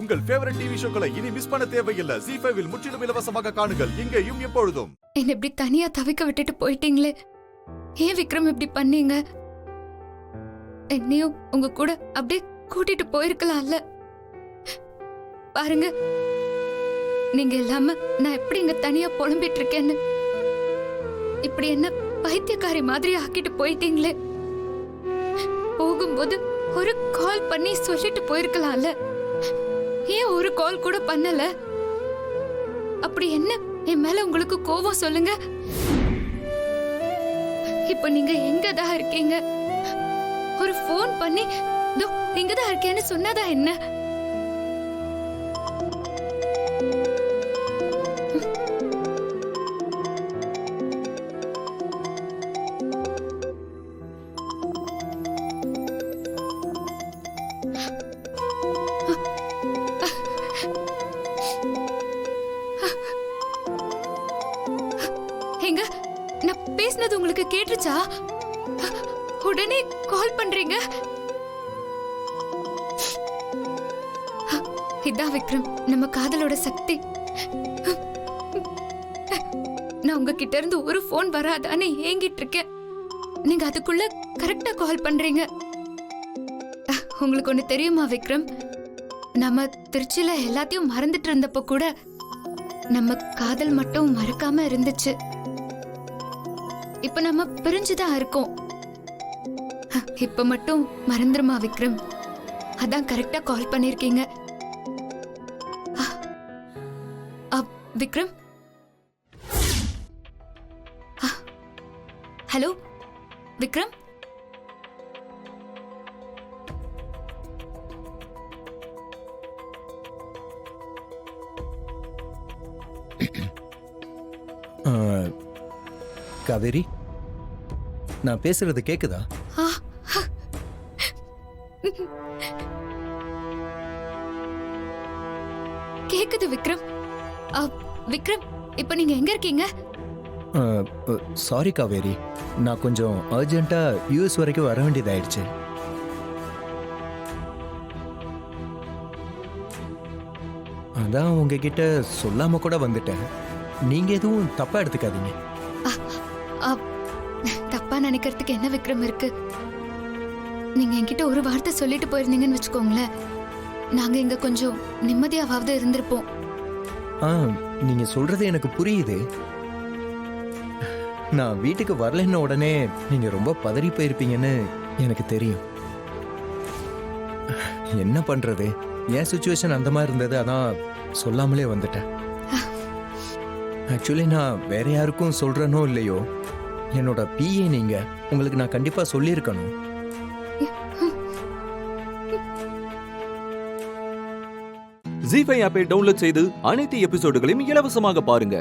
உங்கள் favourite TV ஷோக்களை இனி miss பண்ண தேவையில்லை. ZEE5 இல் முற்றிலும் இலவசமாக காணுங்கள், இங்கேயும் எப்பொழுதும். என்ன இப்படி தனியா தவிக்க விட்டுட்டு போயிட்டீங்களே, ஏன் விக்ரம் இப்படி பண்ணீங்க? என்னையும் உங்க கூட அப்படியே கூட்டிட்டு போயிருக்கலாம்ல. பாருங்க, நீங்க இல்லாம நான் எப்படி இங்க தனியா புலம்பிட்டு இருக்கேன்னு. இப்படி என்ன பைத்தியக்காரி மாதிரி ஆக்கிட்டு போயிட்டீங்களே. போகும்போது ஒரு கால் பண்ணி சொல்லிட்டு போயிருக்கலாம்ல. ஏன் ஒரு கால் கூட பண்ணல? அப்படி என்ன என் மேல உங்களுக்கு கோவம் சொல்லுங்க. இப்ப நீங்க எங்கதான் இருக்கீங்க? ஒரு போன் பண்ணி தோ இங்கதான் இருக்கேன்னு சொன்னதா என்ன? எங்க நான் பேசினது உங்களுக்கு கேட்டுச்சா? உடனே கால் பண்றீங்க. இதான் விக்ரம், நம்ம காதலோட சக்தி. நான் உங்ககிட்ட இருந்து ஒரு போன் வராதான்னு ஏங்கிட்டு இருக்கேன். நீங்க அதுக்குள்ள கரெக்டா கால் பண்றீங்க. உங்களுக்கு ஒண்ணு தெரியுமா விக்ரம்? நம்ம திருச்சியில எல்லாத்தையும் மறந்துட்டு இருந்தப்ப கூட நம்ம காதல் மட்டும் மறக்காம இருந்துச்சு. இப்ப நம்ம பிரிஞ்சுதான் இருக்கோம். இப்ப மட்டும் மறந்துருமா விக்ரம்? அதான் கரெக்டா கால் பண்ணிருக்கீங்க. விக்ரம், ஹலோ விக்ரம். காவேரி, நான் பேசுறது கேக்குதா? கேக்குது விக்ரம். விக்ரம், இப்ப நீங்க எங்க இருக்கீங்க? சாரி காவேரி, நான் கொஞ்சம் அர்ஜென்ட்டா யூஎஸ் வரைக்கும் வர வேண்டியதாயிடுச்சு. அதான் உங்ககிட்ட சொல்லாம கூட வந்துட்டேன். நீங்க எதுவும் தப்பா எடுத்துக்காதீங்க. தப்பா நினைக்கிறதுக்கு என்ன விக்ரம் இருக்கு? நீங்க என்கிட்ட ஒரு வார்த்தை சொல்லிட்டு போயிருந்தீங்கன்னு வச்சுக்கோங்களேன், நாங்க இங்க கொஞ்சம் நிம்மதியாவது இருந்திருப்போம். நீங்க சொல்றது எனக்கு புரியுது. நான் வீட்டுக்கு வரலன்ன உடனே நீங்க ரொம்ப பதறி போயிருப்பீங்கன்னு எனக்கு தெரியும். என்ன பண்றது, என் சிச்சுவேஷன் அந்த மாதிரி இருந்தது, அதான் சொல்லாமலே வந்துட்டேன். ஆக்சுவலி நான் வேற யாருக்கும் சொல்றேனோ இல்லையோ, என்னோட பிஏ நீங்க, உங்களுக்கு நான் கண்டிப்பா சொல்லியிருக்கணும். ZEE5 ஆப்பை டவுன்லோட் செய்து அனைத்து எபிசோடுகளையும் இலவசமாக பாருங்க.